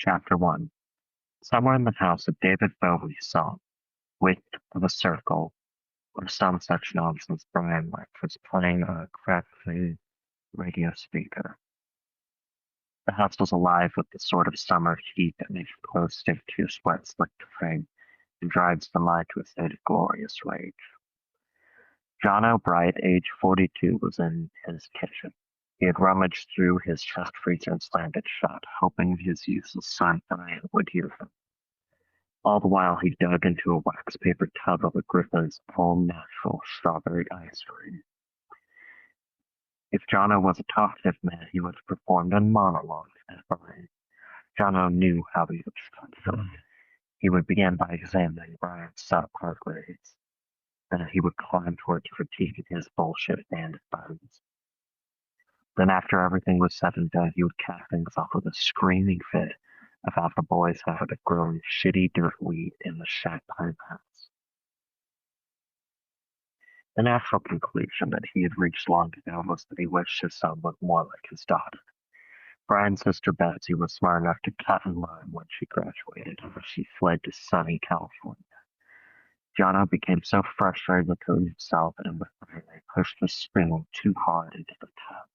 Chapter 1. Somewhere in the house of David Bowie's song, Width of a Circle, or some such nonsense Brian Lynch was playing on a crackly radio speaker. The house was alive with the sort of summer heat that makes clothes stick to your sweat slick to frame and drives the mind to a state of glorious rage. Jono Bright, age 42, was in his kitchen. He had rummaged through his chest freezer and slammed it shut, hoping his useless son Brian would hear him. All the while he dug into a wax paper tub of a Griffin's all-natural strawberry ice cream. If Jono was a talkative man, he would have performed a monologue at Brian. Jono knew how he would start so. He would begin by examining Brian's subpar grades. Then he would climb towards critiquing his bullshit and buttons. Then after everything was said and done, he would cap things off with a screaming fit about the boys having grown shitty dirt weed in the shack behind the house. The natural conclusion that he had reached long ago was that he wished his son looked more like his daughter. Brian's sister Betsy was smart enough to cut in line when she graduated, and she fled to sunny California. Jono became so frustrated with himself and with Brian that he pushed the spoon too hard into the tub,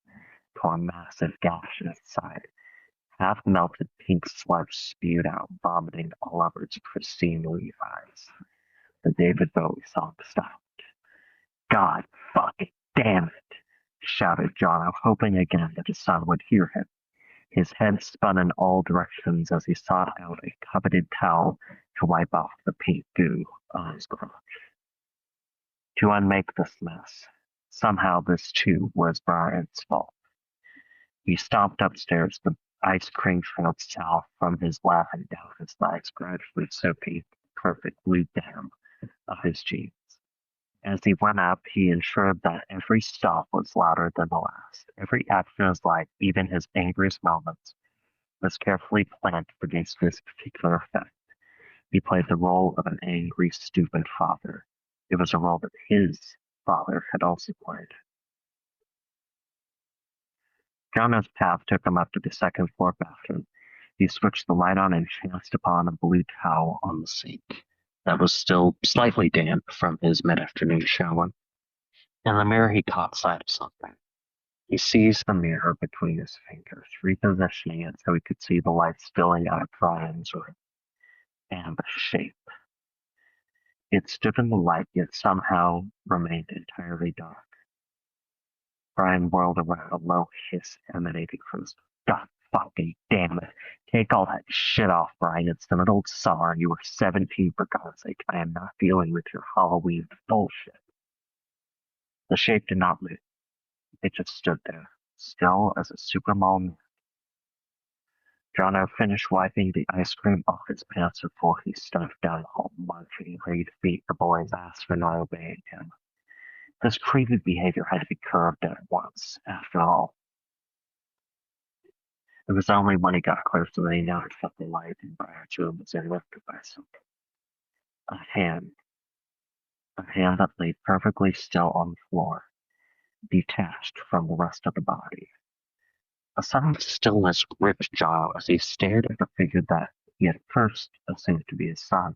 tore a massive gash in its side. Half-melted pink sludge spewed out, vomiting all over its pristine blue eyes. The David Bowie song stopped. God fucking damn it, shouted Jono, hoping again that his son would hear him. His head spun in all directions as he sought out a coveted towel to wipe off the pink goo on his crotch. To unmake this mess, somehow this too was Brian's fault. He stomped upstairs, the ice cream trailed south from his lap and down his legs, gradually soaking the perfect blue denim of his jeans. As he went up, he ensured that every stop was louder than the last. Every action in his life, even his angriest moments, was carefully planned to produce this particular effect. He played the role of an angry, stupid father. It was a role that his father had also played. Jono's path took him up to the second floor bathroom. He switched the light on and chanced upon a blue towel on the sink that was still slightly damp from his mid-afternoon shower. In the mirror, he caught sight of something. He seized the mirror between his fingers, repositioning it so he could see the light spilling out of Brian's room, and the shape. It stood in the light, yet somehow remained entirely dark. Brian whirled around, a low hiss emanating from his God fucking damn it. Take all that shit off, Brian. It's the middle of summer and you were 17 for God's sake. I am not dealing with your Halloween bullshit. The shape did not move. It just stood there, still as a supermall man. Jono finished wiping the ice cream off his pants before he stuffed down the hall, marching, ready to beat the boy's ass for not obeying him. This creepy behavior had to be curbed at once, after all. It was only when he got closer that he noticed that the light in Briar's room was interrupted by something. A hand. A hand that lay perfectly still on the floor, detached from the rest of the body. A sudden stillness gripped Jono as he stared at the figure that he had first assumed to be his son.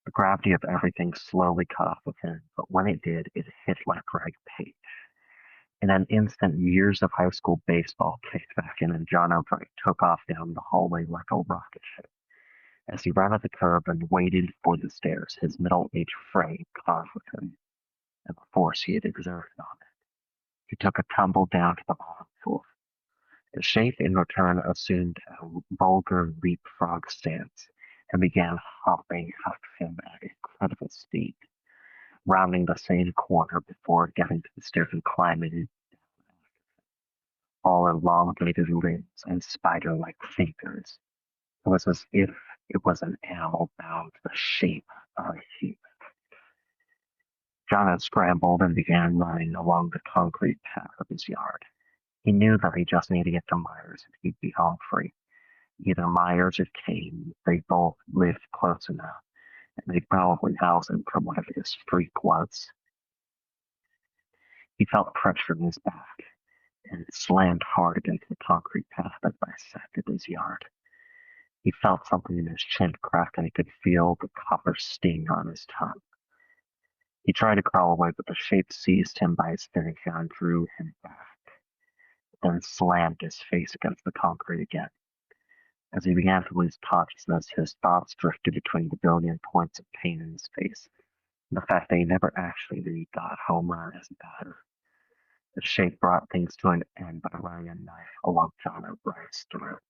The gravity of everything slowly caught up with him, but when it did, it hit like Greg Page. In an instant, years of high school baseball kicked back in, and Jono Bright took off down the hallway like a rocket ship. As he ran at the curb and waited for the stairs, his middle-aged frame caught with him, and the force he had exerted on it. He took a tumble down to the bottom floor. The shape in return assumed a vulgar leapfrog stance and began hopping after him at incredible speed, rounding the same corner before getting to the stairs and climbing all elongated limbs and spider-like fingers. It was as if it was an animal bound to the shape of a human. Jono scrambled and began running along the concrete path of his yard. He knew that he just needed to get to Myers and he'd be home free. Either Myers or Kane, they both lived close enough, and they'd probably house him for whatever his freak was. He felt pressure in his back, and it slammed hard into the concrete path that bisected his yard. He felt something in his chin crack and he could feel the copper sting on his tongue. He tried to crawl away, but the shape seized him by his thin hair and drew him back, then slammed his face against the concrete again. As he began to lose consciousness, his thoughts drifted between the billion points of pain in his face and the fact that he never actually really got home on his batter. The shape brought things to an end by running a knife along Jono Bright's throat.